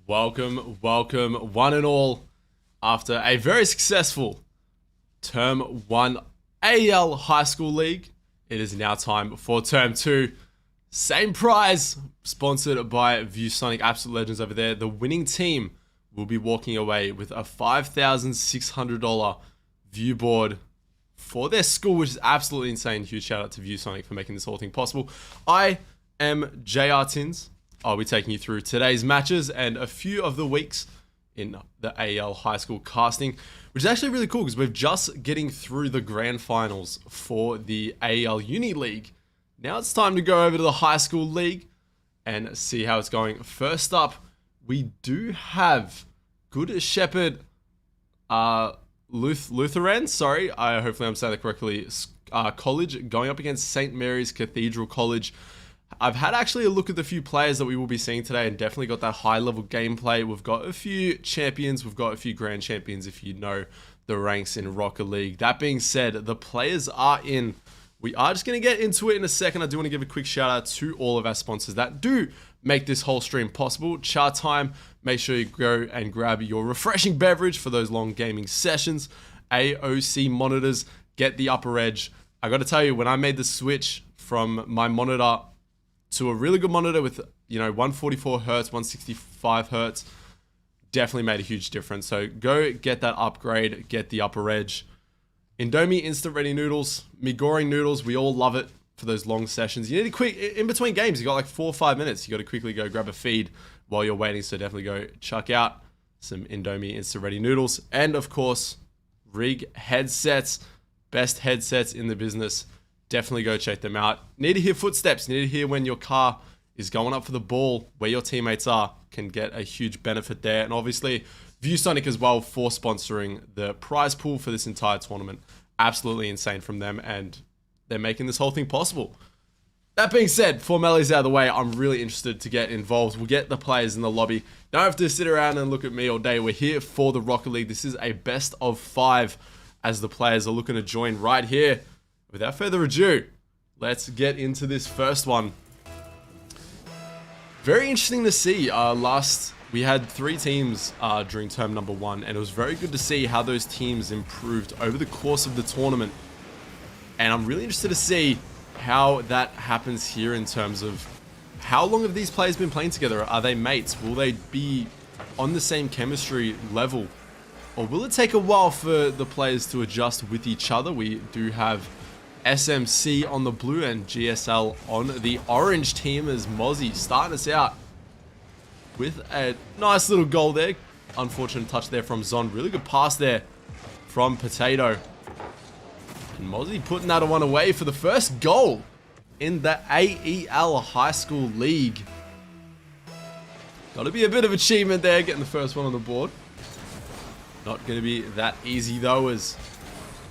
Welcome, one and all. After a very successful Term 1 AEL High School League, it is now time for Term 2. Same prize, sponsored by ViewSonic Absolute Legends over there. The winning team will be walking away with a $5,600 ViewBoard for their school, which is absolutely insane. Huge shout out to ViewSonic for making this whole thing possible. I am JR Tins. I'll be taking you through today's matches and a few of the weeks in the AEL High School casting, which is actually really cool because we're just getting through the grand finals for the AEL Uni League. Now it's time to go over to the High School League and see how it's going. First up, we do have Good Shepherd Lutheran, hopefully I'm saying that correctly, College going up against St. Mary's Cathedral College. I've had actually a look at the few players that we will be seeing today and definitely got that high level gameplay. We've got a few champions, we've got a few grand champions if you know the ranks in Rocket League. That being said, the players are in. We are just going to get into it in a second. I do want to give a quick shout out to all of our sponsors that do make this whole stream possible. Chatime, make sure you go and grab your refreshing beverage for those long gaming sessions. AOC monitors, get the upper edge. I got to tell you, when I made the switch from my monitor to a really good monitor with, 144 hertz, 165 hertz, definitely made a huge difference. So go get that upgrade, get the upper edge. Indomie instant ready noodles, Migori noodles, we all love it for those long sessions. You need to quick, in between games, you got like 4 or 5 minutes. You got to quickly go grab a feed while you're waiting. So definitely go chuck out some Indomie instant ready noodles. And of course, Rig headsets, best headsets in the business. Definitely go check them out. Need to hear footsteps. Need to hear when your car is going up for the ball, where your teammates are. Can get a huge benefit there. And obviously, ViewSonic as well for sponsoring the prize pool for this entire tournament. Absolutely insane from them, and they're making this whole thing possible. That being said, formalities out of the way, I'm really interested to get involved. We'll get the players in the lobby. Don't have to sit around and look at me all day. We're here for the Rocket League. This is a best of 5 as the players are looking to join right here. Without further ado, let's get into this first one. Very interesting to see. We had 3 teams during term number 1, and it was very good to see how those teams improved over the course of the tournament. And I'm really interested to see how that happens here in terms of how long have these players been playing together? Are they mates? Will they be on the same chemistry level? Or will it take a while for the players to adjust with each other? We do have SMC on the blue and GSL on the orange team as Mozzie starting us out with a nice little goal there. Unfortunate touch there from Zon. Really good pass there from Potato. And Mozzie putting that one away for the first goal in the AEL High School League. Got to be a bit of achievement there, getting the first one on the board. Not going to be that easy though, as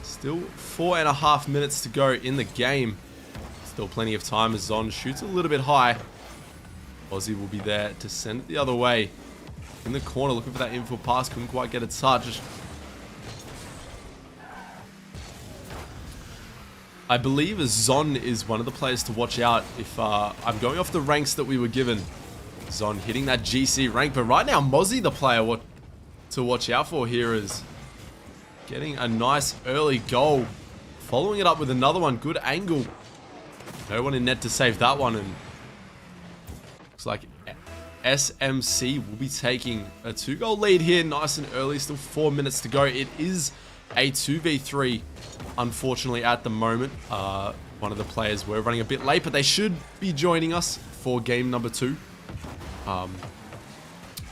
still 4.5 minutes to go in the game. Still plenty of time as Zon shoots a little bit high. Aussie will be there to send it the other way. In the corner, looking for that infield pass. Couldn't quite get a touch. I believe Zon is one of the players to watch out if I'm going off the ranks that we were given. Zon hitting that GC rank. But right now, Mozzie, the player to watch out for here, is getting a nice early goal. Following it up with another one. Good angle. No one in net to save that one. And looks like SMC will be taking a 2-goal lead here. Nice and early. Still 4 minutes to go. It is a 2v3, unfortunately, at the moment. One of the players were running a bit late, but they should be joining us for game number 2.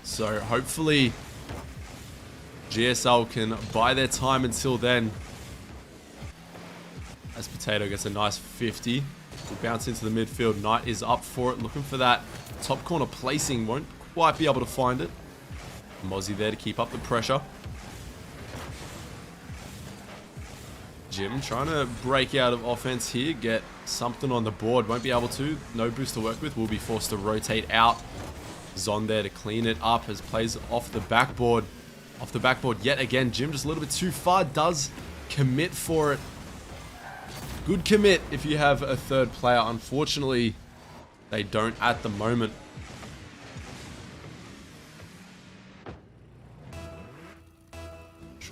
So hopefully GSL can buy their time until then. As Potato gets a nice 50. Will bounce into the midfield. Knight is up for it. Looking for that top corner placing. Won't quite be able to find it. Mozzie there to keep up the pressure. Jim trying to break out of offense here. Get something on the board. Won't be able to. No boost to work with. Will be forced to rotate out. Zon there to clean it up as plays off the backboard. Off the backboard yet again. Jim just a little bit too far. Does commit for it. Good commit if you have a third player. Unfortunately, they don't at the moment.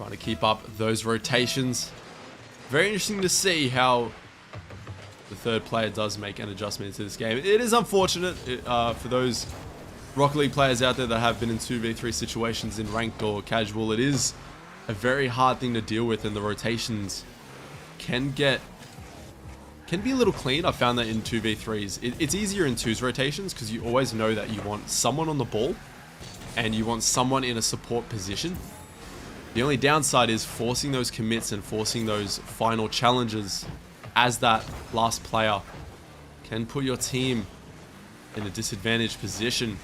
Trying to keep up those rotations. Very interesting to see how the third player does make an adjustment into this game. It is unfortunate for those Rocket League players out there that have been in 2v3 situations in ranked or casual. It is a very hard thing to deal with, and the rotations can be a little clean. I found that in 2v3s. It's easier in 2s rotations because you always know that you want someone on the ball and you want someone in a support position. The only downside is forcing those commits and forcing those final challenges as that last player can put your team in a disadvantaged position.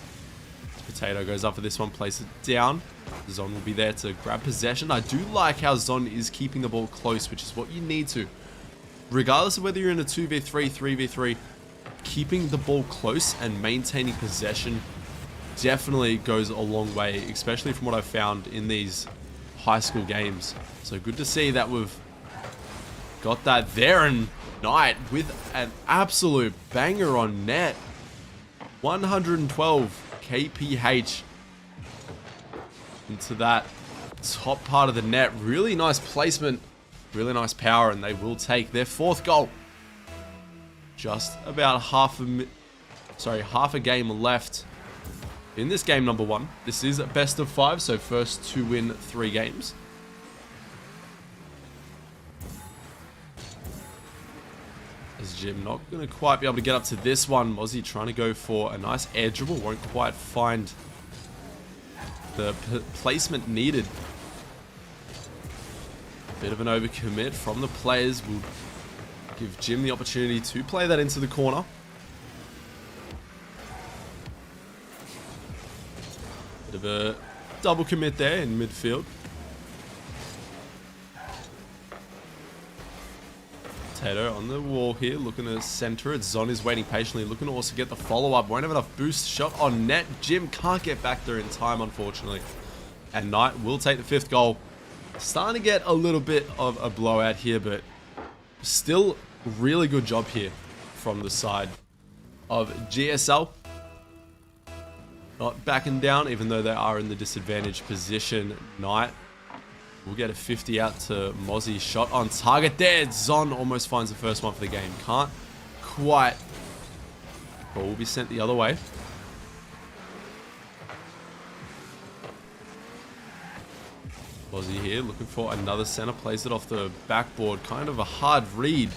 Potato goes up for this one, places it down. Zon will be there to grab possession. I do like how Zon is keeping the ball close, which is what you need to. Regardless of whether you're in a 2v3, 3v3, keeping the ball close and maintaining possession definitely goes a long way, especially from what I've found in these high school games. So good to see that we've got that there, and Knight with an absolute banger on net. 112 kph into that top part of the net. Really nice placement, really nice power, and they will take their 4th goal. Just about half a game left in this game number 1. This is a best of 5, so first to win 3 games. As Jim not going to quite be able to get up to this one. Mozzie trying to go for a nice air dribble. Won't quite find the placement needed. Bit of an overcommit from the players will give Jim the opportunity to play that into the corner. Bit of a double commit there in midfield. Potato on the wall here, looking to center it. Zon is waiting patiently, looking to also get the follow-up. Won't have enough boost. Shot on net. Jim can't get back there in time, unfortunately. And Knight will take the 5th goal. Starting to get a little bit of a blowout here, but still really good job here from the side of GSL. Not backing down, even though they are in the disadvantaged position. Knight will get a 50 out to Mozzie. Shot on target there. Zon almost finds the first one for the game. Can't quite. But will be sent the other way. Mozzie here looking for another center. Plays it off the backboard. Kind of a hard read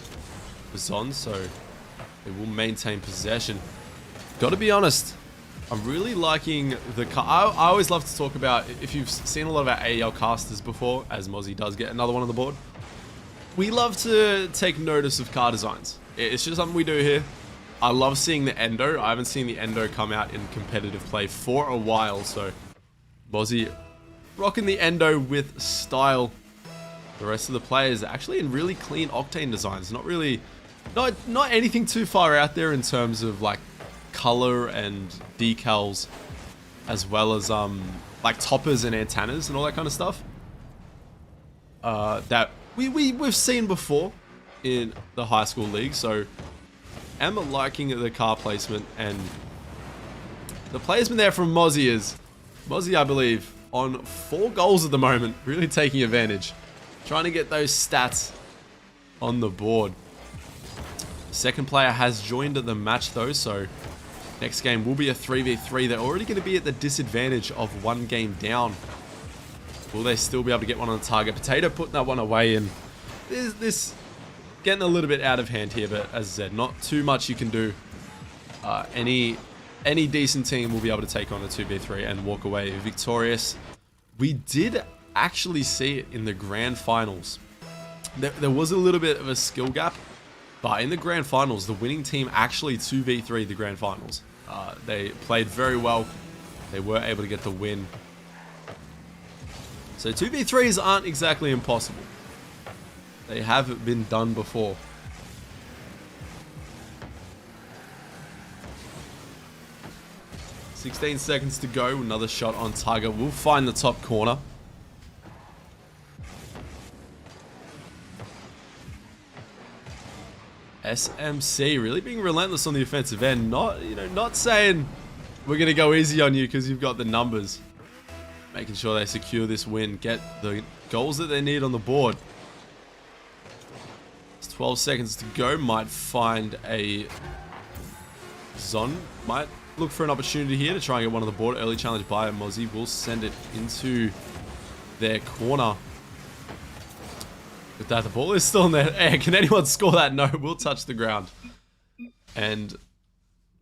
for Zon, so they will maintain possession. Got to be honest, I'm really liking the car. I always love to talk about, if you've seen a lot of our AEL casters before, as Mozzie does get another one on the board, we love to take notice of car designs. It's just something we do here. I love seeing the Endo. I haven't seen the Endo come out in competitive play for a while, so Mozzie rocking the Endo with style. The rest of the players actually in really clean Octane designs. Not really, not anything too far out there in terms of like color and decals, as well as like toppers and antennas and all that kind of stuff that we've seen before in the high school league. So I'm liking the car placement, and the placement there from Mozzie is I believe on 4 goals at the moment, really taking advantage, trying to get those stats on the board. Second player has joined the match though, so next game will be a 3v3. They're already going to be at the disadvantage of 1 game down. Will they still be able to get one on the target? Potato putting that one away, and this getting a little bit out of hand here, but as I said, not too much you can do. Any decent team will be able to take on a 2v3 and walk away victorious. We did actually see it in the grand finals. There was a little bit of a skill gap, but in the grand finals, the winning team actually 2v3 the grand finals. They played very well. They were able to get the win. So 2v3s aren't exactly impossible. They have been done before. $16 seconds to go. Another shot on target. We'll find the top corner. SMC really being relentless on the offensive end. Not saying we're going to go easy on you because you've got the numbers. making sure they secure this win, get the goals that they need on the board. It's 12 seconds to go. Might find a Zon. Might look for an opportunity here to try and get one on the board. Early challenge by Mozzie will send it into their corner. With that, the ball is still in the air. Can anyone score that? No, we'll touch the ground. And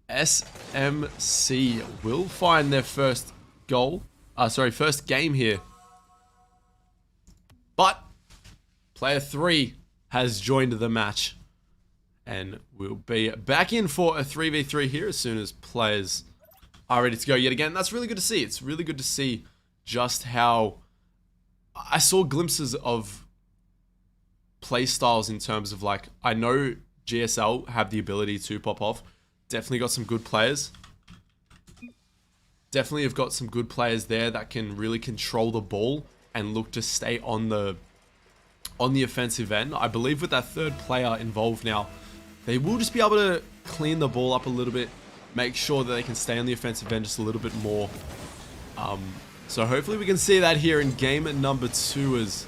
SMC will find their first goal. First game here. But player 3 has joined the match. And we'll be back in for a 3v3 here as soon as players are ready to go yet again. That's really good to see. It's really good to see just how I saw glimpses of play styles in terms of, like, I know GSL have the ability to pop off. Definitely got some good players. Definitely have got some good players there that can really control the ball and look to stay on the offensive end. I believe with that third player involved now, they will just be able to clean the ball up a little bit, make sure that they can stay on the offensive end just a little bit more. So hopefully we can see that here in game number 2 as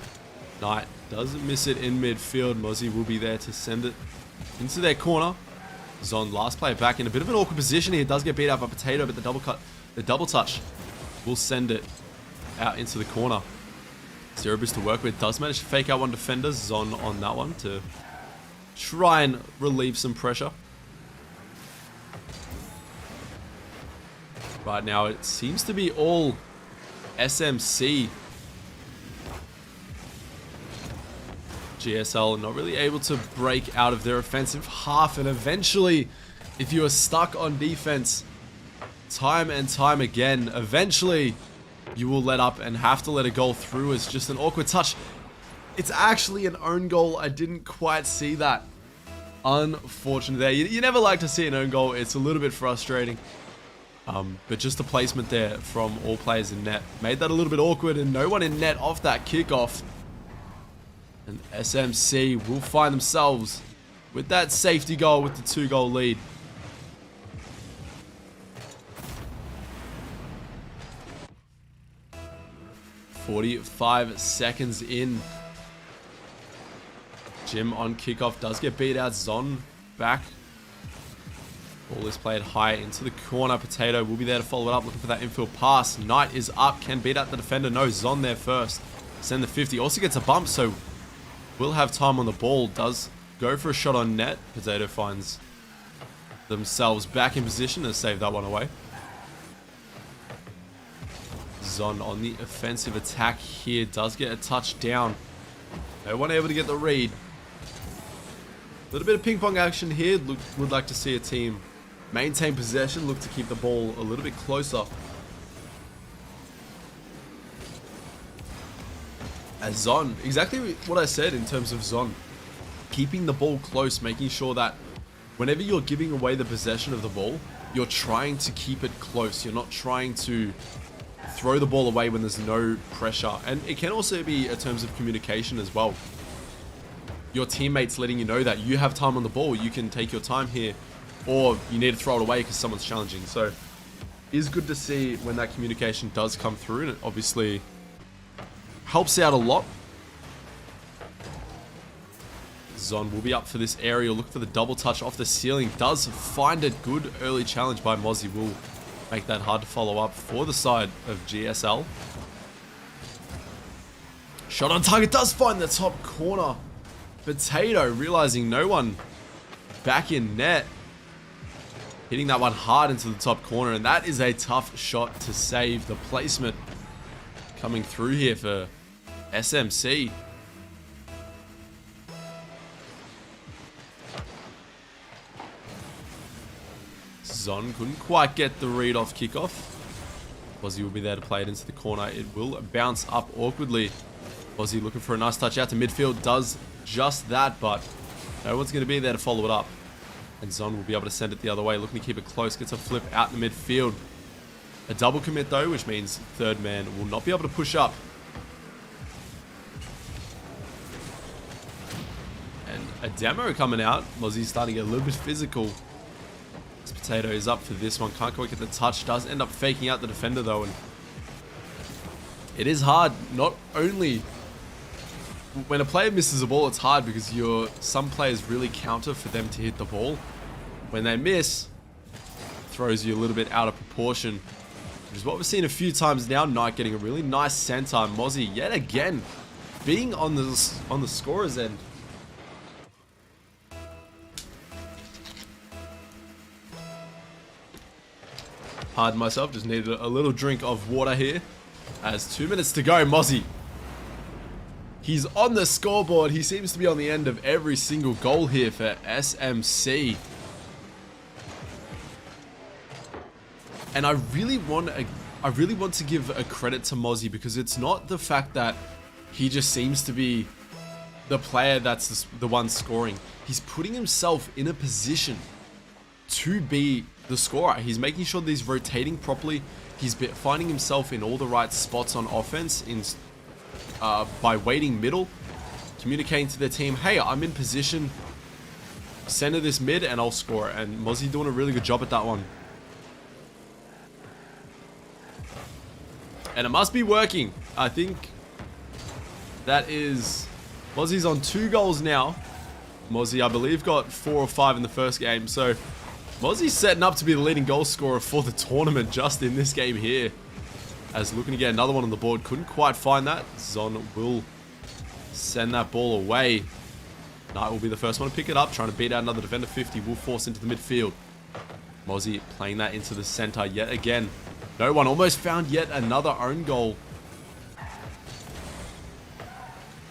Knight doesn't miss it in midfield. Mozzie will be there to send it into their corner. Zon, last player back in a bit of an awkward position here. Does get beat out by Potato, but the double touch will send it out into the corner. Cerebus to work with. Does manage to fake out one defender. Zon on that one to try and relieve some pressure. Right now it seems to be all SMC. GSL not really able to break out of their offensive half, and eventually, if you are stuck on defense time and time again, eventually you will let up and have to let a goal through as just an awkward touch. It's actually an own goal. I didn't quite see that. Unfortunate there. You never like to see an own goal. It's a little bit frustrating. But just the placement there from all players in net made that a little bit awkward, and no one in net off that kickoff. And SMC will find themselves with that safety goal with the 2-goal lead. "45 seconds in. Jim on kickoff does get beat out. Zon back. Ball is played high into the corner. Potato will be there to follow it up, looking for that infield pass. Knight is up, can beat out the defender. No, Zon there first. Send the 50. Also gets a bump, so will have time on the ball. Does go for a shot on net. Potato finds themselves back in position to save that one away. Zon on the offensive attack here. Does get a touchdown. No one able to get the read. A little bit of ping pong action here. Would like to see a team maintain possession. Look to keep the ball a little bit closer. As Zon, exactly what I said in terms of Zon. Keeping the ball close, making sure that whenever you're giving away the possession of the ball, you're trying to keep it close. You're not trying to throw the ball away when there's no pressure. And it can also be in terms of communication as well. Your teammates letting you know that you have time on the ball, you can take your time here, or you need to throw it away because someone's challenging. So it is good to see when that communication does come through, and it obviously helps out a lot. Zon will be up for this aerial, look for the double touch off the ceiling, does find a good early challenge by Mozzie. Will make that hard to follow up for the side of GSL. Shot on target, does find the top corner. Potato realizing no one back in net, hitting that one hard into the top corner, and that is a tough shot to save. The placement coming through here for SMC. Zon couldn't quite get the read off kickoff. Aussie will be there to play it into the corner. It will bounce up awkwardly. Aussie looking for a nice touch out to midfield. Does just that, but no one's going to be there to follow it up. And Zon will be able to send it the other way, looking to keep it close. Gets a flip out in the midfield. A double commit though, which means third man will not be able to push up. And a demo coming out. Mozzie's starting to get a little bit physical. This Potato is up for this one. Can't quite get the touch. Does end up faking out the defender though, and It is hard. Not only when a player misses a ball, it's hard because some players really counter for them to hit the ball. When they miss, throws you a little bit out of proportion, which is what we've seen a few times now. Knight getting a really nice center. Mozzie yet again being on the scorer's end. Pardon myself, just needed a little drink of water here. As 2 minutes to go, Mozzie. He's on the scoreboard. He seems to be on the end of every single goal here for SMC. And I really want to give a credit to Mozzie, because it's not the fact that he just seems to be the player that's the one scoring. He's putting himself in a position to be the scorer. He's making sure that he's rotating properly. He's finding himself in all the right spots on offense by waiting middle, communicating to their team, hey, I'm in position, center this mid and I'll score. And Mozzie doing a really good job at that one. And it must be working. I think that is... Mozzie's on 2 goals now. Mozzie, I believe, got 4 or 5 in the first game. So Mozzie's setting up to be the leading goal scorer for the tournament just in this game here. As looking to get another one on the board. Couldn't quite find that. Zon will send that ball away. Knight will be the first one to pick it up. Trying to beat out another defender. 50 will force into the midfield. Mozzie playing that into the center yet again. No one. Almost found yet another own goal.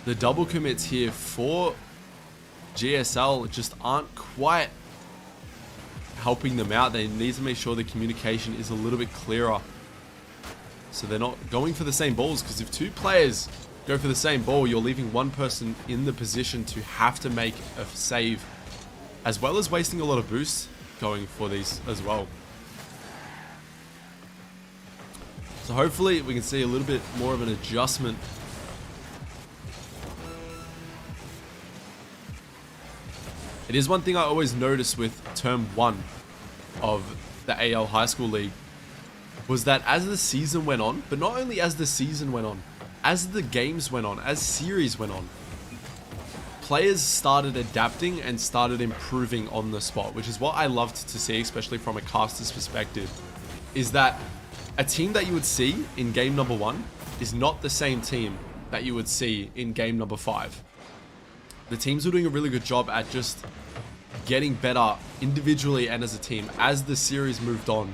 The double commits here for GSL just aren't quite helping them out. They need to make sure the communication is a little bit clearer, so they're not going for the same balls, because if 2 players go for the same ball, you're leaving one person in the position to have to make a save, as well as wasting a lot of boosts going for these as well. So hopefully we can see a little bit more of an adjustment. It is one thing I always notice with term 1 of the AEL High School League, was that as the season went on, but not only as the season went on, as the games went on, as series went on, players started adapting and started improving on the spot, which is what I loved to see, especially from a caster's perspective, is that a team that you would see in game number 1 is not the same team that you would see in game number 5. The teams were doing a really good job at just getting better individually and as a team as the series moved on.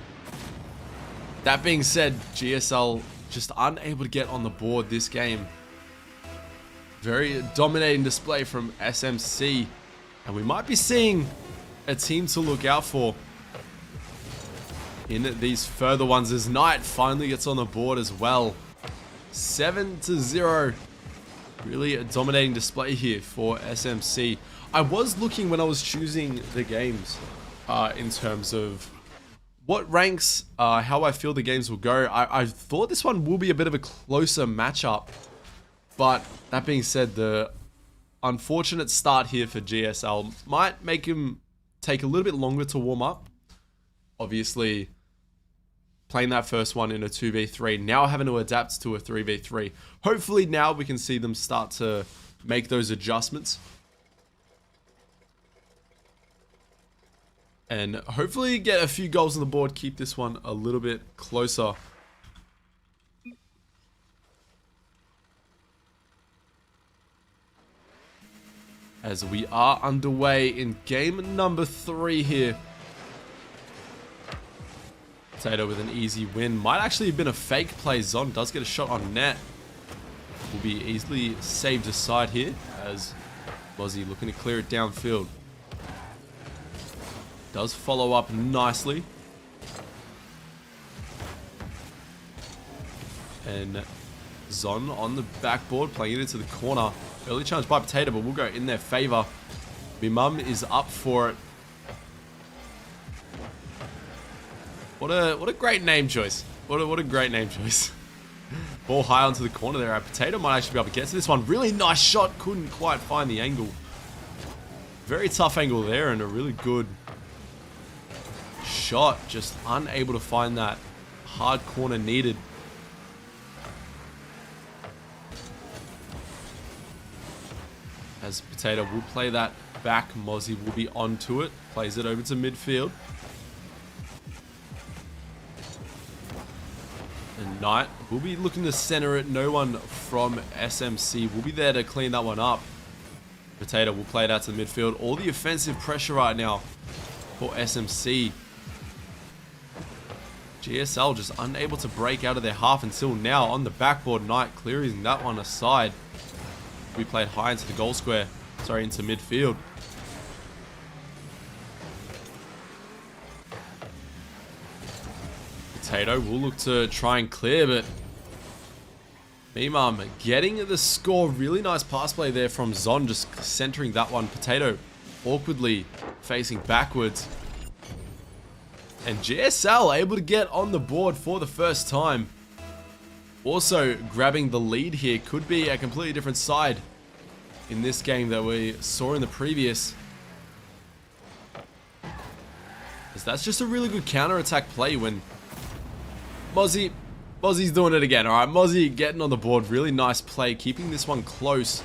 That being said, GSL just unable to get on the board this game. Very dominating display from SMC. And we might be seeing a team to look out for in these further ones, as Knight finally gets on the board as well. 7-0. Really a dominating display here for SMC. I was looking when I was choosing the games in terms of what ranks, how I feel the games will go. I thought this one will be a bit of a closer matchup. But that being said, the unfortunate start here for GSL might make him take a little bit longer to warm up. Obviously, playing that first one in a 2v3, now having to adapt to a 3v3. Hopefully now we can see them start to make those adjustments. And hopefully get a few goals on the board, keep this one a little bit closer. As we are underway in game number 3 here. Potato with an easy win. Might actually have been a fake play. Zon does get a shot on net. Will be easily saved aside here, as Mozzie looking to clear it downfield. Does follow up nicely. And Zon on the backboard, playing it into the corner. Early challenge by Potato, but will go in their favor. My mum is up for it. What a great name choice. What a great name choice. Ball high onto the corner there. Potato might actually be able to get to this one. Really nice shot. Couldn't quite find the angle. Very tough angle there, and a really good shot. Just unable to find that hard corner needed. As Potato will play that back, Mozzie will be onto it. Plays it over to midfield. And Knight will be looking to center it. No one from SMC will be there to clean that one up. Potato will play it out to the midfield. All the offensive pressure right now for SMC. GSL just unable to break out of their half until now. On the backboard, Knight clearing that one aside. We played high into the goal square. Sorry, into midfield. Potato will look to try and clear, but Mimam getting the score. Really nice pass play there from Zon, just centering that one. Potato awkwardly facing backwards. And GSL able to get on the board for the first time. Also grabbing the lead here. Could be a completely different side in this game that we saw in the previous. As that's just a really good counter-attack play when Mozzie's doing it again. Alright, Mozzie getting on the board. Really nice play, keeping this one close.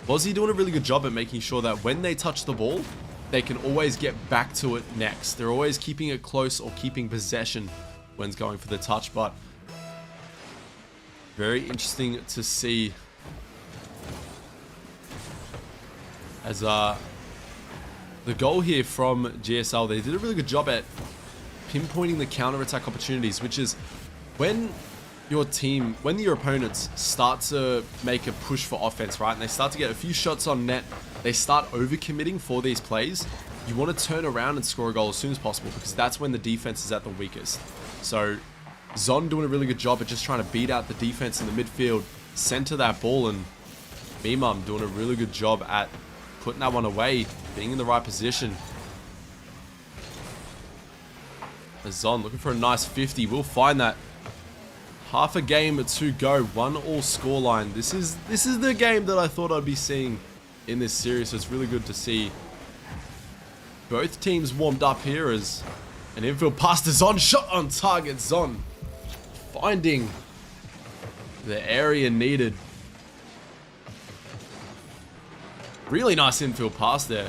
Mozzie doing a really good job at making sure that when they touch the ball, they can always get back to it next. They're always keeping it close or keeping possession when going for the touch, but very interesting to see as the goal here from GSL. They did a really good job at pinpointing the counter-attack opportunities, which is when your opponents start to make a push for offense, right? And they start to get a few shots on net, they start overcommitting for these plays. You want to turn around and score a goal as soon as possible, because that's when the defense is at the weakest. So Zon doing a really good job at just trying to beat out the defense in the midfield, center that ball, and Mimam doing a really good job at putting that one away, being in the right position. Zon looking for a nice 50. We'll find that. Half a game to go. 1-1 scoreline. This is the game that I thought I'd be seeing in this series. So it's really good to see both teams warmed up here as an infield pass to Zon. Shot on target. Zon finding the area needed. Really nice infield pass there.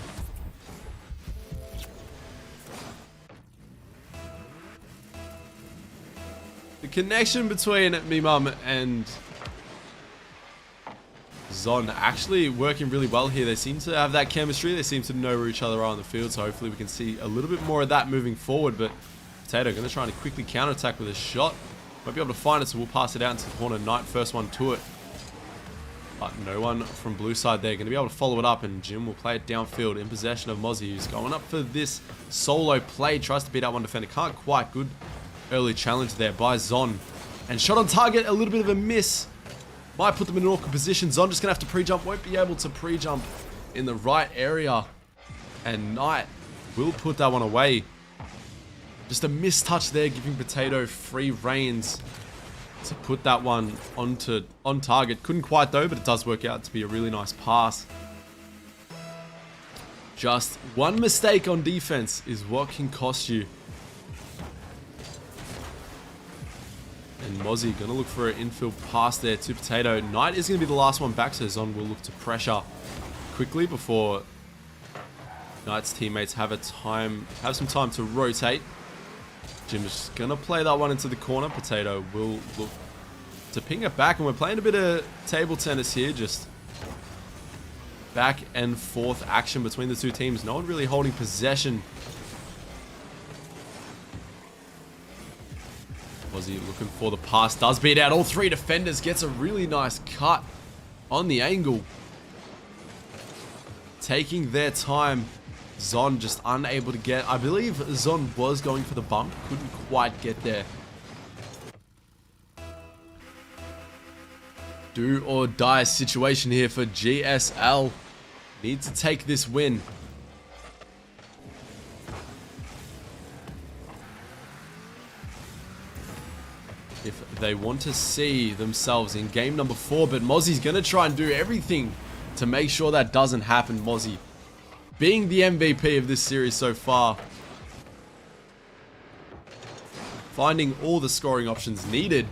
The connection between Mimam and Zon actually working really well here. They seem to have that chemistry. They seem to know where each other are on the field. So hopefully we can see a little bit more of that moving forward. But Potato going to try and quickly counter-attack with a shot. Won't be able to find it, so we'll pass it out into the corner. Knight first one to it. But no one from blue side there. Going to be able to follow it up, and Jim will play it downfield in possession of Mozzie, who's going up for this solo play. Tries to beat out one defender. Can't quite. Good early challenge there by Zon. And shot on target, a little bit of a miss. Might put them in an awkward position. Zon just going to have to pre-jump. Won't be able to pre-jump in the right area. And Knight will put that one away. Just a missed touch there, giving Potato free reins to put that one on target. Couldn't quite though, but it does work out to be a really nice pass. Just one mistake on defense is what can cost you. And Mozzie going to look for an infield pass there to Potato. Knight is going to be the last one back, so Zon will look to pressure quickly before Knight's teammates have some time to rotate. Jim is going to play that one into the corner. Potato will look to ping it back, and we're playing a bit of table tennis here, just back and forth action between the two teams. No one really holding possession. Mozzie looking for the pass, does beat out all three defenders, gets a really nice cut on the angle. Taking their time. Zon just unable to get, I believe Zon was going for the bump, couldn't quite get there. Do or die situation here for GSL. Need to take this win. If they want to see themselves in game number 4, but Mozzie's going to try and do everything to make sure that doesn't happen. Mozzie being the MVP of this series so far. Finding all the scoring options needed.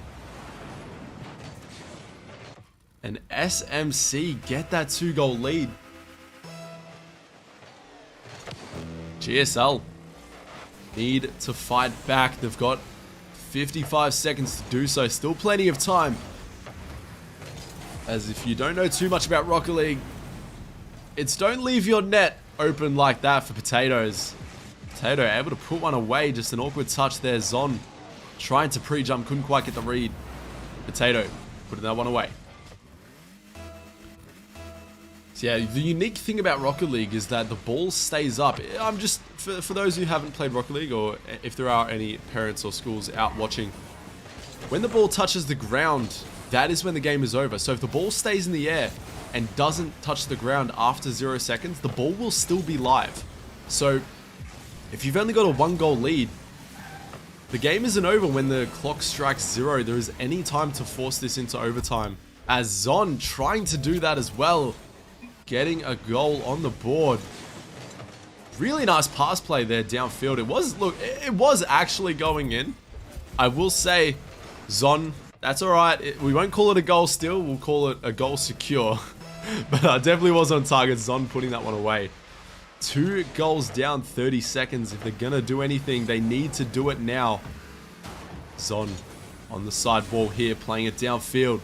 And SMC get that 2-goal lead. GSL need to fight back. They've got 55 seconds to do so. Still plenty of time. As if you don't know too much about Rocket League, it's don't leave your net open like that for Potatoes. Potato able to put one away. Just an awkward touch there. Zon trying to pre-jump. Couldn't quite get the read. Potato putting that one away. So yeah, the unique thing about Rocket League is that the ball stays up. I'm just, for those who haven't played Rocket League, or if there are any parents or schools out watching, when the ball touches the ground, that is when the game is over. So if the ball stays in the air and doesn't touch the ground after 0 seconds, the ball will still be live. So if you've only got a 1-goal lead, the game isn't over when the clock strikes 0. There is any time to force this into overtime. As Zon trying to do that as well, getting a goal on the board. Really nice pass play there downfield. It was actually going in. I will say, Zon, that's alright. We won't call it a goal still. We'll call it a goal secure. But definitely was on target. Zon putting that one away. 2 goals down, 30 seconds. If they're going to do anything, they need to do it now. Zon on the side wall here, playing it downfield.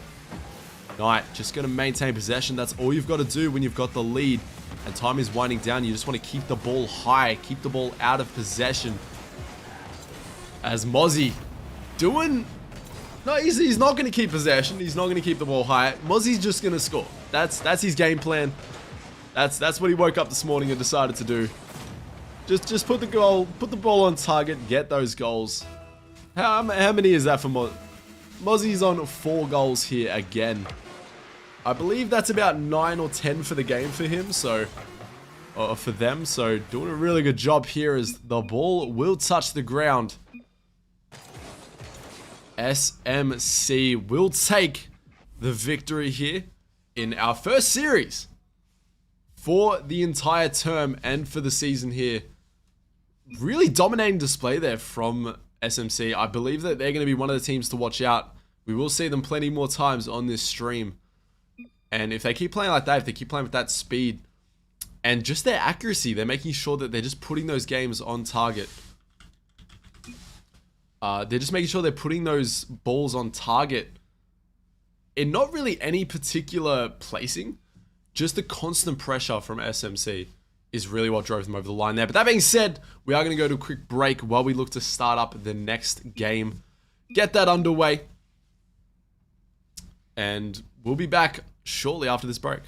Knight just going to maintain possession. That's all you've got to do when you've got the lead. And time is winding down. You just want to keep the ball high. Keep the ball out of possession. As Mozzie doing... No, he's not going to keep possession. He's not going to keep the ball high. Mozzie's just going to score. That's his game plan. That's what he woke up this morning and decided to do. Just put the ball on target, get those goals. How many is that for Mozzie's on 4 goals here again. I believe that's about 9 or 10 for the game for him, so for them. So doing a really good job here as the ball will touch the ground. SMC will take the victory here in our first series for the entire term and for the season here. Really dominating display there from SMC. I believe that they're going to be one of the teams to watch out. We will see them plenty more times on this stream. And if they keep playing like that, if they keep playing with that speed and just their accuracy, they're making sure that they're just putting those games on target. They're just making sure they're putting those balls on target in not really any particular placing. Just the constant pressure from SMC is really what drove them over the line there. But that being said, we are going to go to a quick break while we look to start up the next game. Get that underway. And we'll be back shortly after this break.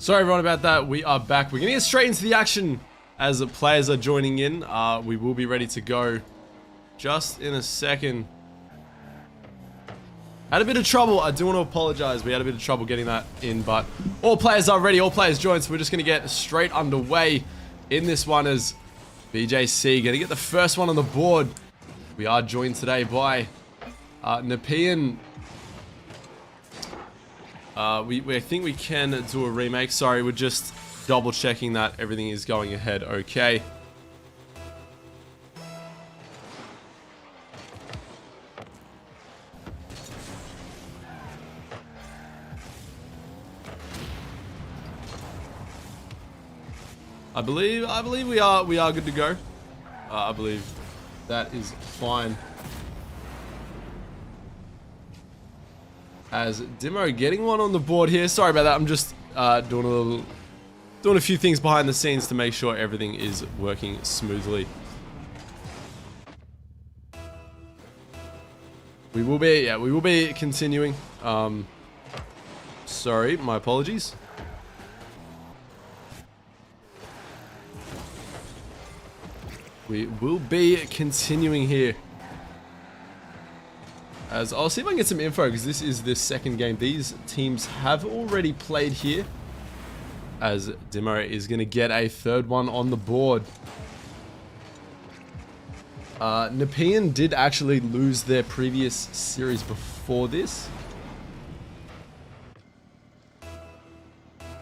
Sorry everyone about that. We are back. We're going to get straight into the action as the players are joining in. We will be ready to go just in a second. Had a bit of trouble. I do want to apologize. We had a bit of trouble getting that in, but all players are ready. All players joined, so we're just going to get straight underway in this one as BJC going to get the first one on the board. We are joined today by Nepean. I think we can do a remake. Sorry, we're just double checking that everything is going ahead okay. I believe we are good to go. I believe that is fine. As Demo getting one on the board here. Sorry about that. I'm just doing a few things behind the scenes to make sure everything is working smoothly. We will be continuing. Sorry, my apologies. We will be continuing here. As I'll see if I can get some info, because this is the second game. These teams have already played here. As Demo is going to get a third one on the board. Nepean did actually lose their previous series before this.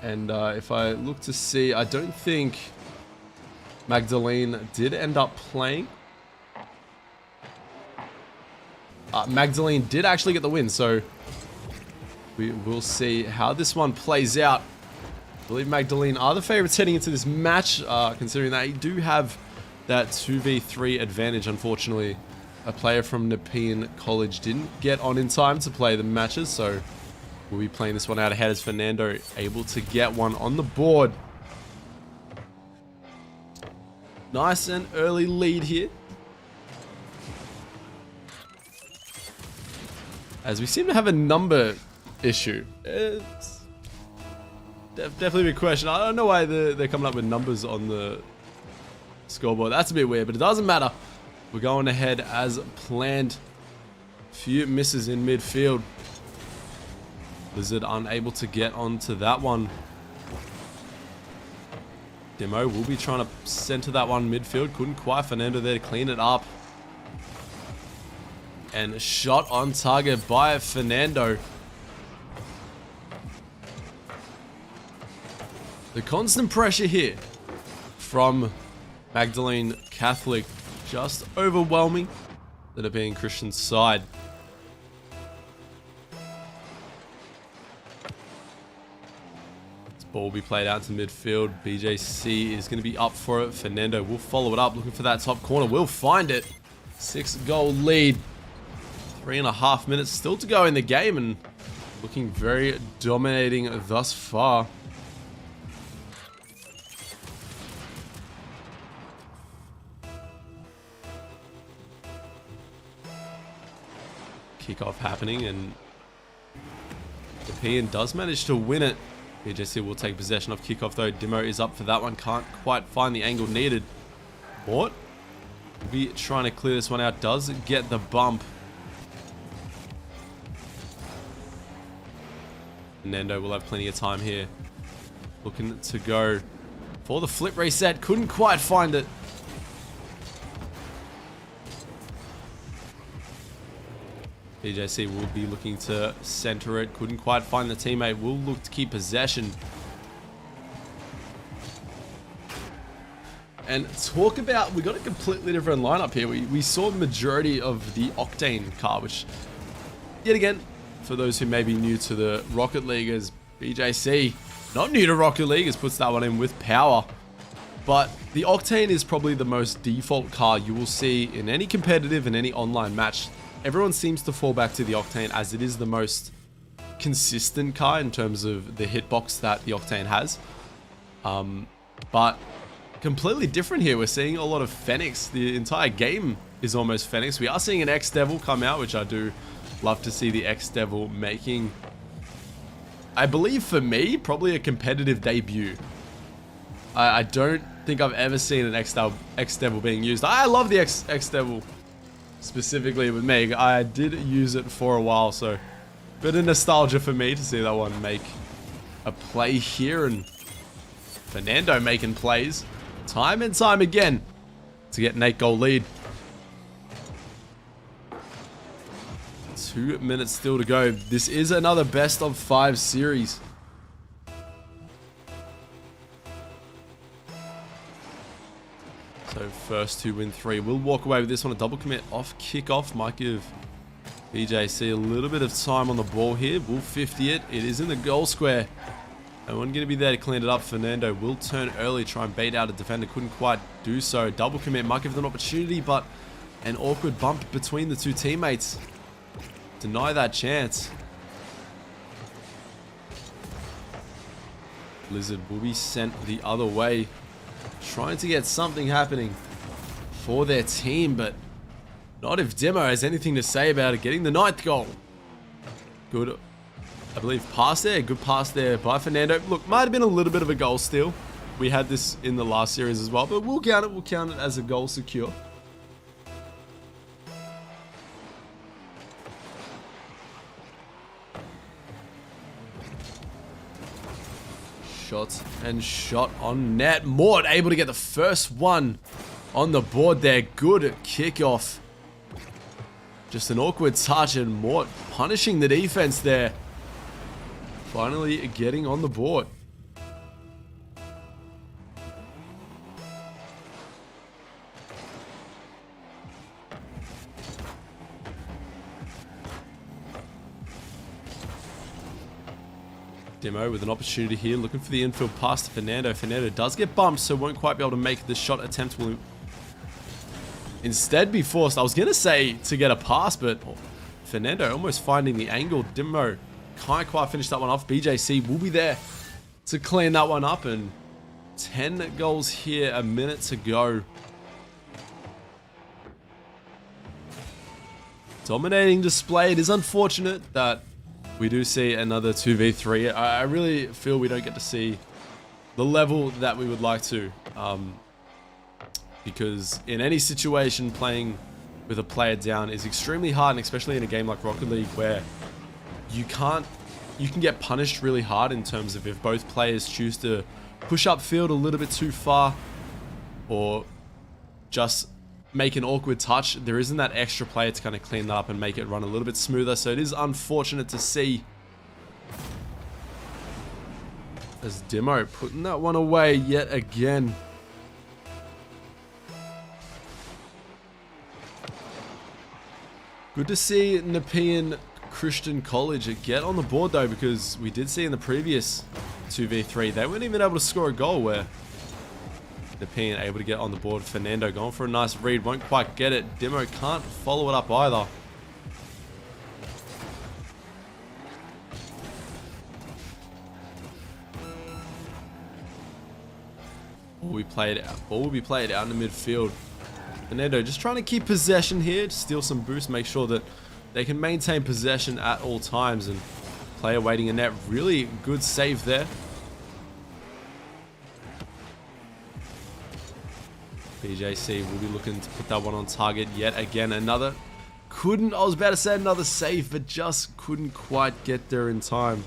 And if I look to see, I don't think Magdalene did end up playing. Magdalene did actually get the win, so we will see how this one plays out. I believe Magdalene are the favorites heading into this match, considering they do have that 2v3 advantage. Unfortunately, a player from Nepean College didn't get on in time to play the matches, so we'll be playing this one out ahead as Fernando able to get one on the board. Nice and early lead here. As we seem to have a number issue. It's definitely a big question. I don't know why they're coming up with numbers on the scoreboard. That's a bit weird, but it doesn't matter. We're going ahead as planned. Few misses in midfield. Lizard unable to get onto that one. Demo will be trying to center that one midfield. Couldn't quite. Fernando there to clean it up. And shot on target by Fernando. The constant pressure here from Magdalene Catholic just overwhelming the Nepean Christian side. This ball will be played out to midfield. BJC is going to be up for it. Fernando will follow it up, looking for that top corner. Will find it. 6-goal lead. 3.5 minutes still to go in the game, and looking very dominating thus far. Kickoff happening, and Nepean does manage to win it. BJC will take possession of kickoff though. Demo is up for that one. Can't quite find the angle needed. Mort will be trying to clear this one out. Does get the bump. Fernando will have plenty of time here. Looking to go for the flip reset. Couldn't quite find it. BJC will be looking to center it. Couldn't quite find the teammate. Will look to keep possession. And talk about, we got a completely different lineup here. We saw the majority of the Octane car, which, yet again, for those who may be new to the Rocket League, as BJC, not new to Rocket League, as puts that one in with power. But the Octane is probably the most default car you will see in any competitive and any online match. Everyone seems to fall back to the Octane as it is the most consistent car in terms of the hitbox that the Octane has. But completely different here. We're seeing a lot of Fenix. The entire game is almost Fenix. We are seeing an X-Devil come out, which I do love to see the X-Devil making I believe for me, probably a competitive debut. I don't think I've ever seen an X-Devil being used. I love the X-Devil specifically with me. I did use it for a while, so bit of nostalgia for me to see that one make a play here, and Fernando making plays time and time again to get an 8-goal lead. 2 minutes still to go. This is another best of 5 series. So first to win 3. We'll walk away with this one. A double commit off kickoff might give BJC a little bit of time on the ball here. We'll 50 it. It is in the goal square. No one going to be there to clean it up. Fernando will turn early, try and bait out a defender. Couldn't quite do so. Double commit might give them an opportunity, but an awkward bump between the two teammates. Deny that chance. Blizzard will be sent the other way, trying to get something happening for their team, but not if Demo has anything to say about it. Getting the 9th goal. Good, I believe, pass there. Good pass there by Fernando. Look, might have been a little bit of a goal steal. We had this in the last series as well, but we'll count it. We'll count it as a goal secure. Shots and shot on net. Mort able to get the first one on the board there. Good kickoff. Just an awkward touch, and Mort punishing the defense there. Finally getting on the board. Demo with an opportunity here, looking for the infield pass to Fernando. Fernando does get bumped, so won't quite be able to make the shot attempt. Will instead be forced, I was going to say, to get a pass, but Fernando almost finding the angle. Demo can't quite finish that one off. BJC will be there to clean that one up, and 10 goals here, a minute to go. Dominating display. It is unfortunate that we do see another 2v3. I really feel we don't get to see the level that we would like to. Because in any situation, playing with a player down is extremely hard, and especially in a game like Rocket League where you can get punished really hard in terms of if both players choose to push up field a little bit too far or just make an awkward touch. There isn't that extra player to kind of clean that up and make it run a little bit smoother, so it is unfortunate to see. As Demo putting that one away yet again. Good to see Nepean Christian College get on the board though, because we did see in the previous 2v3 they weren't even able to score a goal, where Nepean able to get on the board. Fernando going for a nice read, won't quite get it. Demo can't follow it up either. Ball will be played out in the midfield. Fernando just trying to keep possession here, to steal some boost, make sure that they can maintain possession at all times, and player waiting in net. Really good save there. BJC will be looking to put that one on target yet again. I was about to say another save, but just couldn't quite get there in time.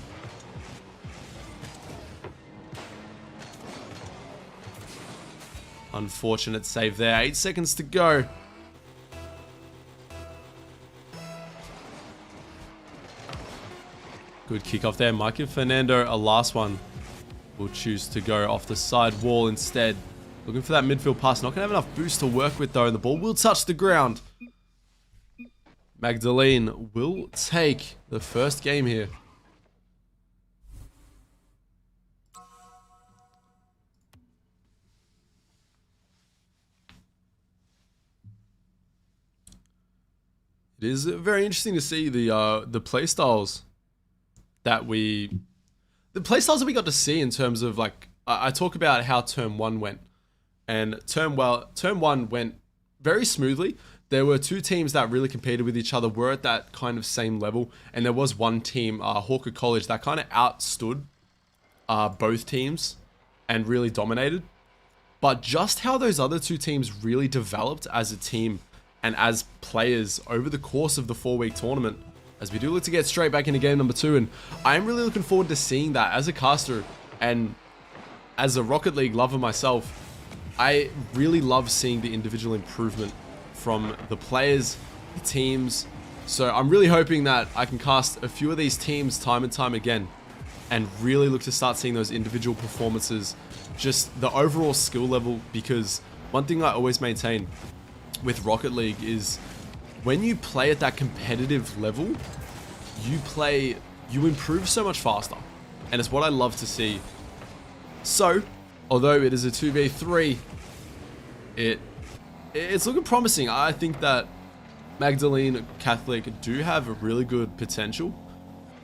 Unfortunate save there. 8 seconds to go. Good kickoff there. Might give Fernando a last one. Will choose to go off the side wall instead. Looking for that midfield pass. Not going to have enough boost to work with though, and the ball will touch the ground. Magdalene will take the first game here. It is very interesting to see the playstyles that we got to see in terms of, like, I talk about how term 1 went, and term 1 went very smoothly. There were two teams that really competed with each other, were at that kind of same level, and there was one team, Hawker College, that kind of outstood both teams and really dominated. But just how those other two teams really developed as a team and as players over the course of the 4-week tournament, as we do look to get straight back into game number 2, and I'm really looking forward to seeing that as a caster and as a Rocket League lover myself. I really love seeing the individual improvement from the players, the teams. So I'm really hoping that I can cast a few of these teams time and time again and really look to start seeing those individual performances, just the overall skill level, because one thing I always maintain with Rocket League is when you play at that competitive level, you improve so much faster. And it's what I love to see. So, although it is a 2v3, it's looking promising. I think that Magdalene Catholic do have a really good potential.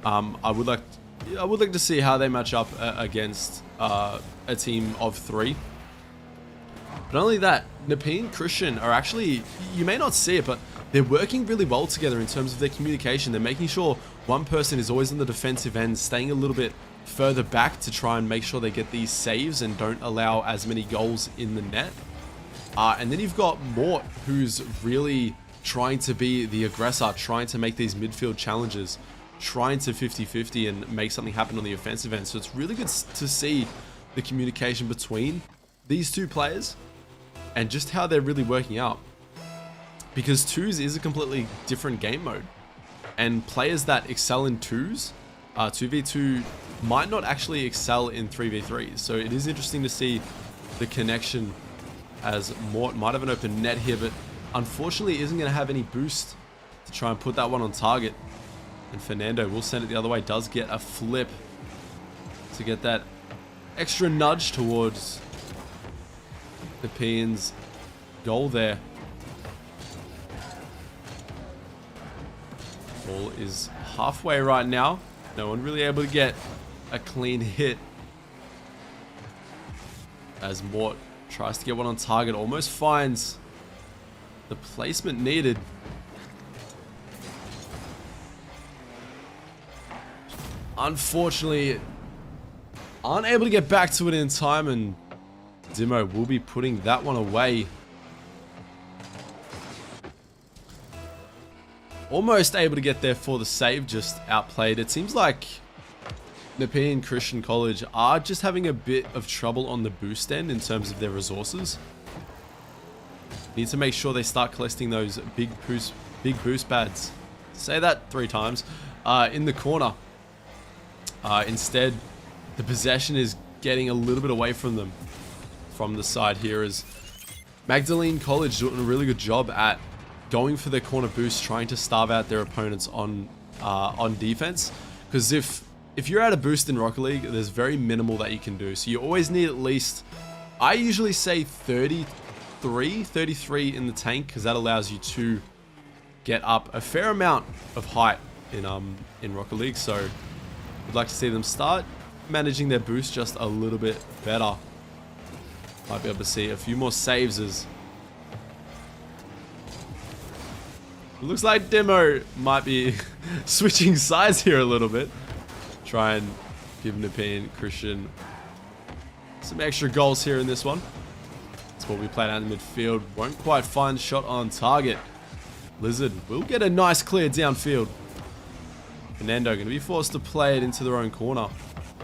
I would like to see how they match up against a team of 3. But not only that, Nepean Christian are actually, you may not see it, but they're working really well together in terms of their communication. They're making sure one person is always on the defensive end, staying a little bit further back to try and make sure they get these saves and don't allow as many goals in the net. And then you've got Mort, who's really trying to be the aggressor, trying to make these midfield challenges, trying to 50-50 and make something happen on the offensive end. So it's really good to see the communication between these two players and just how they're really working out. Because 2s is a completely different game mode. And players that excel in 2s, 2v2, might not actually excel in 3v3s. So it is interesting to see the connection, as Mort might have an open net here, but unfortunately isn't going to have any boost to try and put that one on target. And Fernando will send it the other way, does get a flip to get that extra nudge towards the Nepean's goal there. Ball is halfway right now. No one really able to get a clean hit, as Mort tries to get one on target, almost finds the placement needed. Unfortunately, aren't able to get back to it in time, and Dimo will be putting that one away. Almost able to get there for the save, just outplayed. It seems like Nepean Christian College are just having a bit of trouble on the boost end in terms of their resources. Need to make sure they start collecting those big boost pads. Say that 3 times. In the corner. Instead, the possession is getting a little bit away from them from the side here, as Magdalene College doing a really good job at going for their corner boost, trying to starve out their opponents on defense. Because if you're out of boost in Rocket League, there's very minimal that you can do. So you always need at least, I usually say 33 in the tank, because that allows you to get up a fair amount of height in Rocket League. So I'd like to see them start managing their boost just a little bit better. Might be able to see a few more saves, as it looks like Demo might be switching sides here a little bit. Try and give Nepean Christian some extra goals here in this one. That's what we played out in the midfield. Won't quite find shot on target. Lizard will get a nice clear downfield. Fernando going to be forced to play it into their own corner.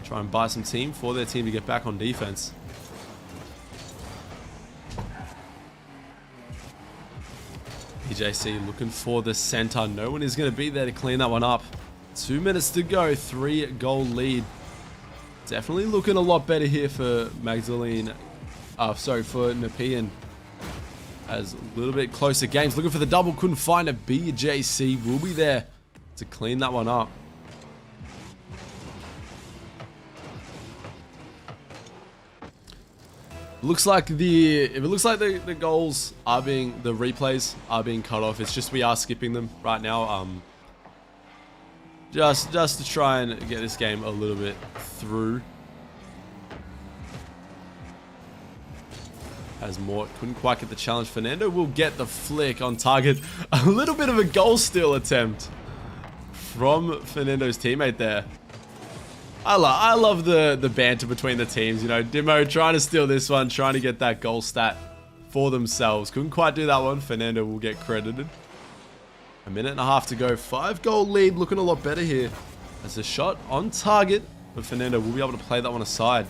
Try and buy some team for their team to get back on defense. EJC looking for the center. No one is going to be there to clean that one up. 2 minutes to go. 3-goal lead. Definitely looking a lot better here for Magdalene. For Nepean. As a little bit closer games. Looking for the double. Couldn't find it. BJC will be there to clean that one up. Looks like if it looks like the goals are being, the replays are being cut off, it's just we are skipping them right now. Just to try and get this game a little bit through. As Mort couldn't quite get the challenge. Fernando will get the flick on target. A little bit of a goal steal attempt from Fernando's teammate there. I love the banter between the teams. You know, Dimo trying to steal this one, trying to get that goal stat for themselves. Couldn't quite do that one. Fernando will get credited. A minute and a half to go. 5-goal lead, looking a lot better here. As a shot on target, but Fernando will be able to play that one aside.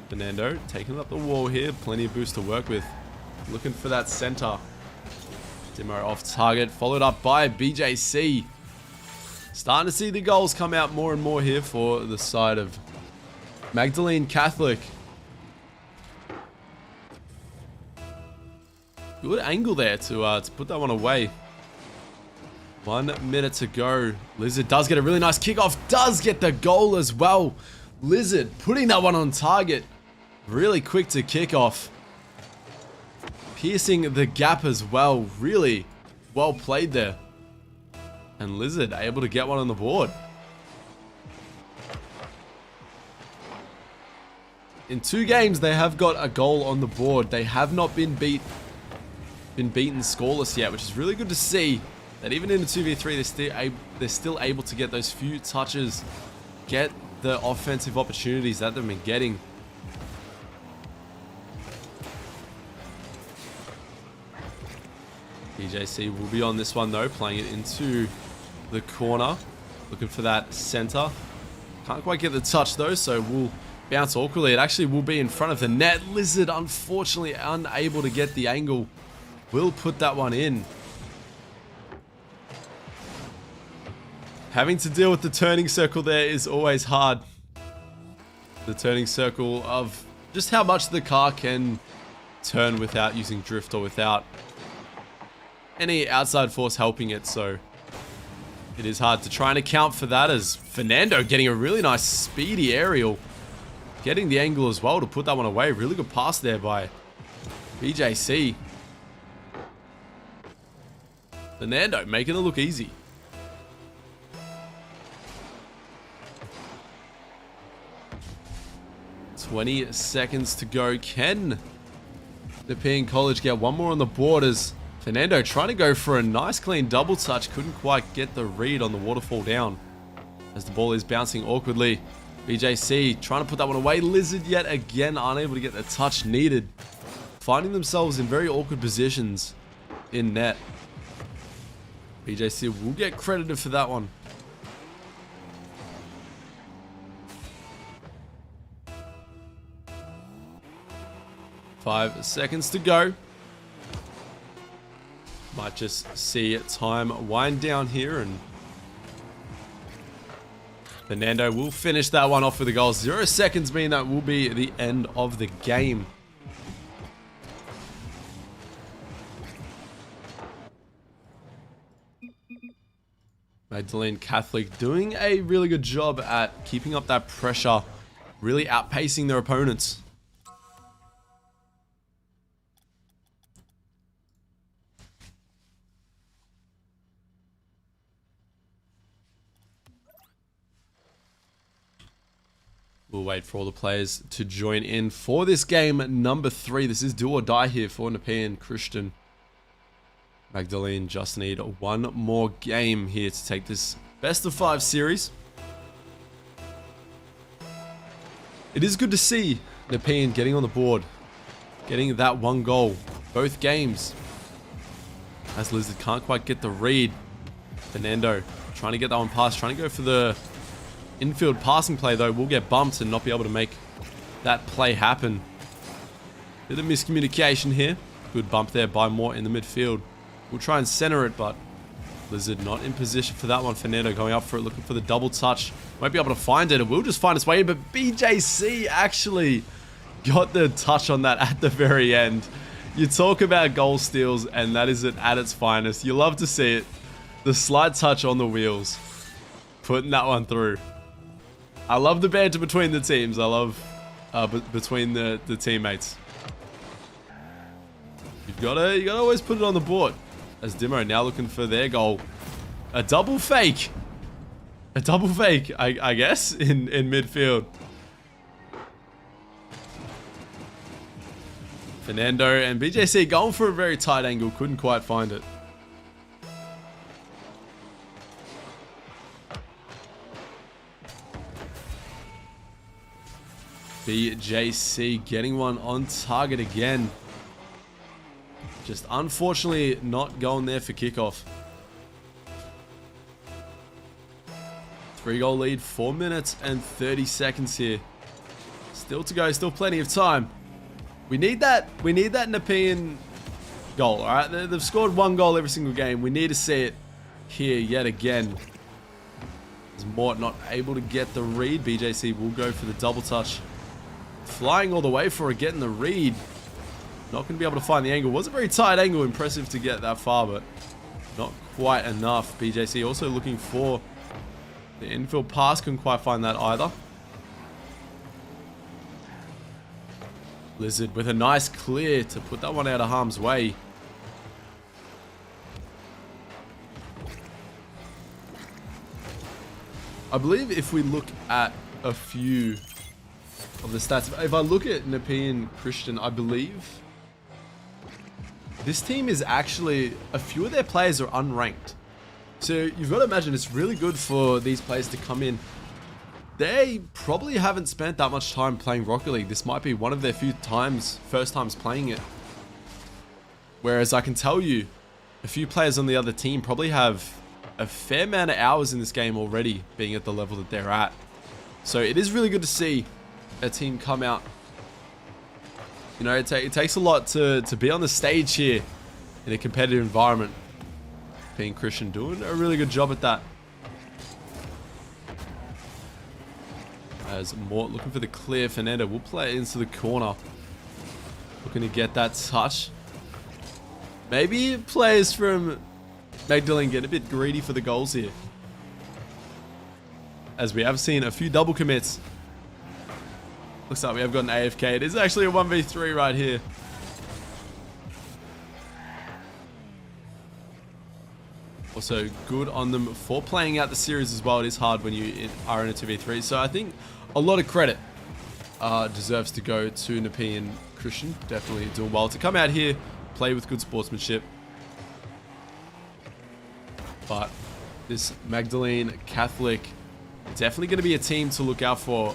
Fernando taking up the wall here. Plenty of boost to work with. Looking for that center. Demo off target, followed up by BJC. Starting to see the goals come out more and more here for the side of Magdalene Catholic. Good angle there to put that one away. 1 minute to go. Lizard does get a really nice kickoff. Does get the goal as well. Lizard putting that one on target. Really quick to kick off. Piercing the gap as well. Really well played there. And Lizard able to get one on the board. In 2 games, they have got a goal on the board. They have not been beaten scoreless yet, which is really good to see. That even in the 2v3, they're still able to get those few touches, get the offensive opportunities that they've been getting. DJC will be on this one though, playing it into the corner, looking for that center. Can't quite get the touch though, so we'll bounce awkwardly. It actually will be in front of the net. Lizard, unfortunately, unable to get the angle. Will put that one in. Having to deal with the turning circle there is always hard. The turning circle of just how much the car can turn without using drift or without any outside force helping it, so it is hard to try and account for that, as Fernando getting a really nice speedy aerial, getting the angle as well to put that one away. Really good pass there by BJC. Fernando making it look easy. "20 seconds to go. Can the Nepean College get one more on the board as Fernando trying to go for a nice clean double touch, couldn't quite get the read on the waterfall down as the ball is bouncing awkwardly. BJC trying to put that one away. Lizard yet again unable to get the touch needed, finding themselves in very awkward positions in net. BJC will get credited for that one. Five seconds to go. Might just see time wind down here, and Fernando will finish that one off with a goal. 0 seconds, meaning that will be the end of the game. Magdalene Catholic doing a really good job at keeping up that pressure, really outpacing their opponents. We'll wait for all the players to join in for this game number 3. This is do or die here for Nepean Christian. Magdalene just need one more game here to take this best of 5 series. It is good to see Nepean getting on the board, getting that 1 goal, both games. As Lizard can't quite get the read. Fernando trying to get that one past, trying to go for the infield passing play though, will get bumped and not be able to make that play happen. Bit of miscommunication here. Good bump there by Mort in the midfield. We'll try and center it, but Lizard not in position for that one. Fernando going up for it, looking for the double touch. Won't be able to find it. It will just find its way in, but BJC actually got the touch on that at the very end. You talk about goal steals, and that is it at its finest. You love to see it. The slight touch on the wheels, putting that one through. I love the banter between the teams. I love between the teammates. You gotta always put it on the board. As Dimo now looking for their goal. A double fake. A double fake, I guess, in midfield. Fernando and BJC going for a very tight angle. Couldn't quite find it. BJC getting one on target again. Just unfortunately not going there for kickoff. 3-goal lead, 4 minutes and 30 seconds here. Still to go, still plenty of time. We need that Nepean goal, alright? They've scored 1 goal every single game. We need to see it here yet again. As Mort not able to get the read. BJC will go for the double touch. Flying all the way for it, getting the read. Not going to be able to find the angle. Was a very tight angle. Impressive to get that far, but not quite enough. BJC also looking for the infield pass. Couldn't quite find that either. Lizard with a nice clear to put that one out of harm's way. I believe if we look at a few of the stats, if I look at Nepean Christian, I believe this team is actually, a few of their players are unranked. So you've got to imagine it's really good for these players to come in. They probably haven't spent that much time playing Rocket League. This might be one of their first times playing it. Whereas I can tell you, a few players on the other team probably have a fair amount of hours in this game already, being at the level that they're at. So it is really good to see a team come out. You know, it takes a lot to be on the stage here in a competitive environment. Being Christian doing a really good job at that. As Mort looking for the clear. Fernando will play it into the corner. Looking to get that touch. Maybe players from Magdalene get a bit greedy for the goals here. As we have seen a few double commits. Looks like we have got an AFK. It is actually a 1v3 right here. Also good on them for playing out the series as well. It is hard when you are in a 2v3. So I think a lot of credit deserves to go to Nepean Christian. Definitely doing well to come out here, play with good sportsmanship. But this Magdalene Catholic, definitely going to be a team to look out for,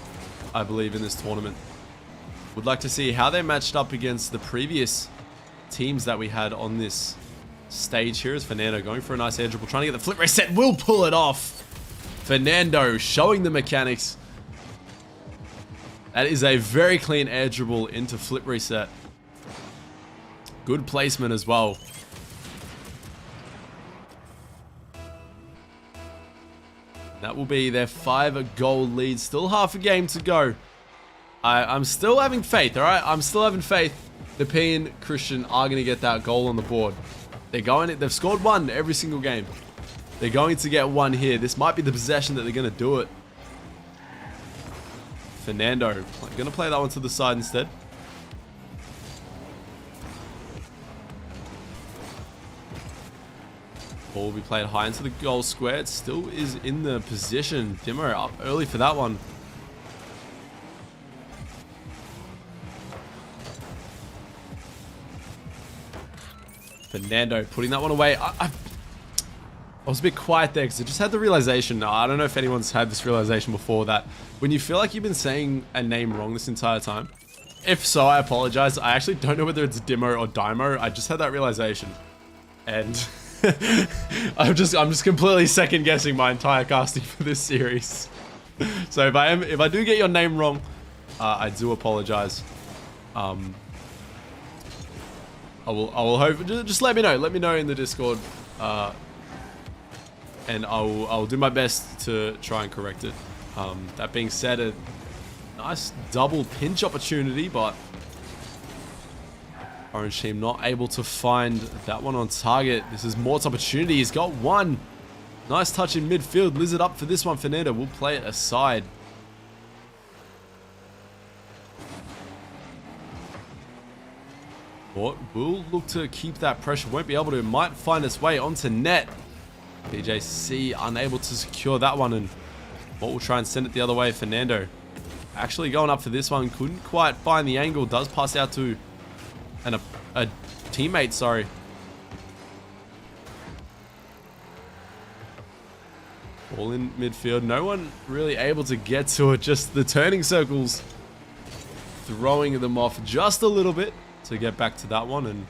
I believe, in this tournament. Would like to see how they matched up against the previous teams that we had on this stage here. As Fernando going for a nice air dribble, trying to get the flip reset, will pull it off. Fernando showing the mechanics. That is a very clean air dribble into flip reset. Good placement as well. That will be their 5-goal lead. Still half a game to go. I'm still having faith, alright? I'm still having faith. Nepean Christian are going to get that goal on the board. They've scored 1 every single game. They're going to get 1 here. This might be the possession that they're going to do it. Fernando going to play that one to the side instead. Ball will be played high into the goal square. It still is in the position. Dimo up early for that one. Fernando putting that one away. I was a bit quiet there because I just had the realization. I don't know if anyone's had this realization before, that when you feel like you've been saying a name wrong this entire time. If so, I apologize. I actually don't know whether it's Dimo or Dimo. I just had that realization. And I'm just completely second guessing my entire casting for this series. So if I do get your name wrong, I do apologize. I will hope, just let me know in the Discord, and I'll do my best to try and correct it. That being said, a nice double pinch opportunity, but Orange team not able to find that one on target. This is Mort's opportunity. He's got 1. Nice touch in midfield. Lizard up for this one. Fernando will play it aside. Mort will look to keep that pressure. Won't be able to. Might find its way onto net. BJC unable to secure that one, and Ball will try and send it the other way. Fernando actually going up for this one. Couldn't quite find the angle. Does pass out to a teammate, sorry. Ball in midfield. No one really able to get to it. Just the turning circles throwing them off just a little bit to get back to that one, and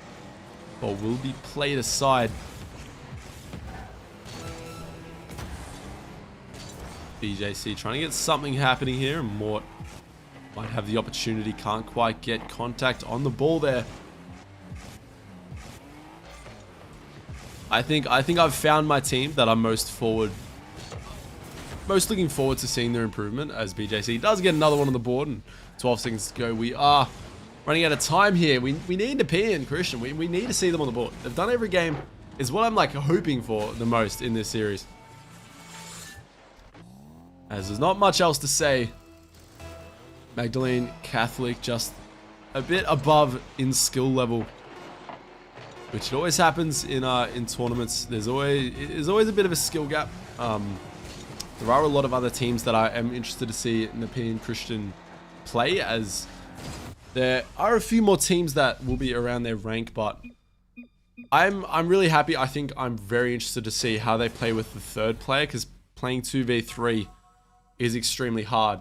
ball will be played aside. BJC trying to get something happening here, and Mort might have the opportunity. Can't quite get contact on the ball there. I think I've found my team that I'm most looking forward to seeing their improvement, as BJC does get another one on the board, and 12 seconds to go. We are running out of time here. We need to P and Christian. We need to see them on the board. They've done every game, is what I'm like hoping for the most in this series. As there's not much else to say. Magdalene Catholic just a bit above in skill level, which it always happens in tournaments. There's always a bit of a skill gap. There are a lot of other teams that I am interested to see Napi and Christian play, as there are a few more teams that will be around their rank, but I'm really happy. I think I'm very interested to see how they play with the third player, because playing 2v3 is extremely hard.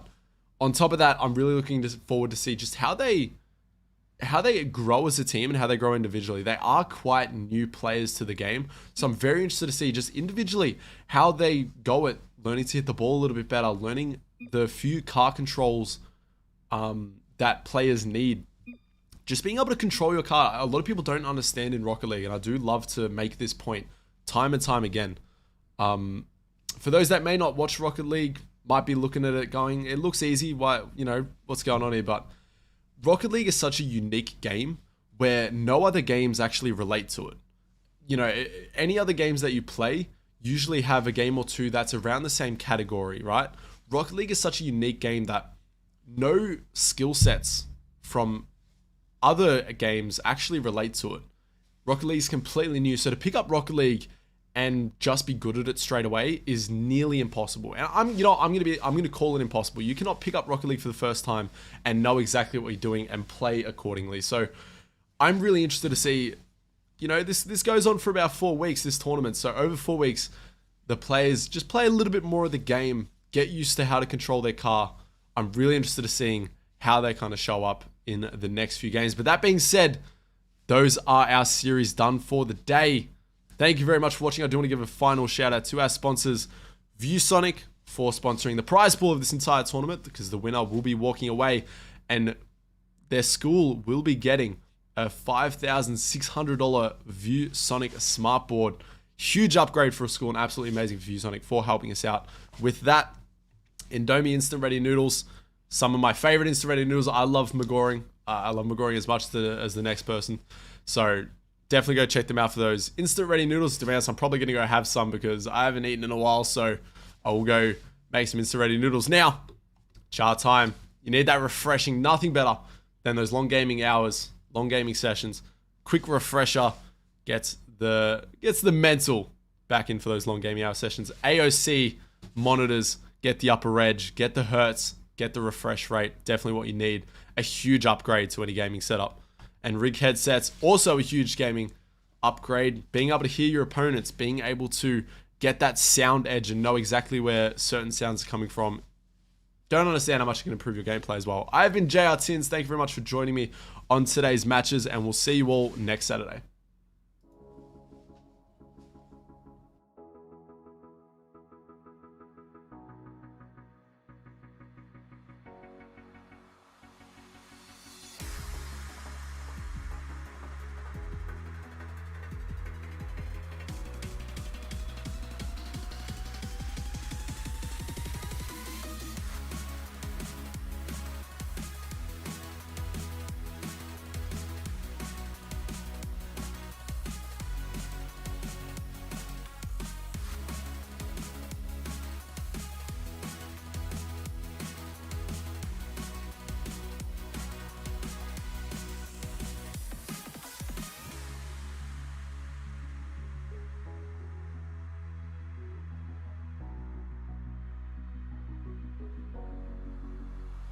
On top of that, I'm really looking forward to see just how they grow as a team and how they grow individually. They are quite new players to the game, so I'm very interested to see just individually how they go at learning to hit the ball a little bit better, learning the few car controls that players need. Just being able to control your car. A lot of people don't understand in Rocket League, and I do love to make this point time and time again. For those that may not watch Rocket League, might be looking at it going, it looks easy, why, you know, what's going on here? But Rocket League is such a unique game where no other games actually relate to it. You know, any other games that you play usually have a game or two that's around the same category, right? Rocket League is such a unique game that no skill sets from other games actually relate to it. Rocket League is completely new, so to pick up Rocket League and just be good at it straight away is nearly impossible. And I'm gonna call it impossible. You cannot pick up Rocket League for the first time and know exactly what you're doing and play accordingly. So I'm really interested to see, you know, this goes on for about 4 weeks, this tournament. So over 4 weeks, the players just play a little bit more of the game, get used to how to control their car. I'm really interested in seeing how they kind of show up in the next few games. But that being said, those are our series done for the day. Thank you very much for watching. I do want to give a final shout out to our sponsors, ViewSonic, for sponsoring the prize pool of this entire tournament, because the winner will be walking away and their school will be getting a $5,600 ViewSonic smartboard. Huge upgrade for a school, and absolutely amazing for ViewSonic for helping us out with that. Indomie instant ready noodles, some of my favorite instant ready noodles. I love Magoring. I love Magoring as much as the next person. So definitely go check them out for those instant ready noodles. To be honest, I'm probably going to go have some because I haven't eaten in a while. So I will go make some instant ready noodles. Now, Chatime. You need that refreshing. Nothing better than those long gaming hours, long gaming sessions. Quick refresher gets the mental back in for those long gaming hour sessions. AOC monitors, get the upper edge, get the hertz, get the refresh rate. Definitely what you need. A huge upgrade to any gaming setup. And rig headsets, also a huge gaming upgrade. Being able to hear your opponents, being able to get that sound edge and know exactly where certain sounds are coming from. Don't understand how much it can improve your gameplay as well. I've been JR Tins. Thank you very much for joining me on today's matches, and we'll see you all next Saturday.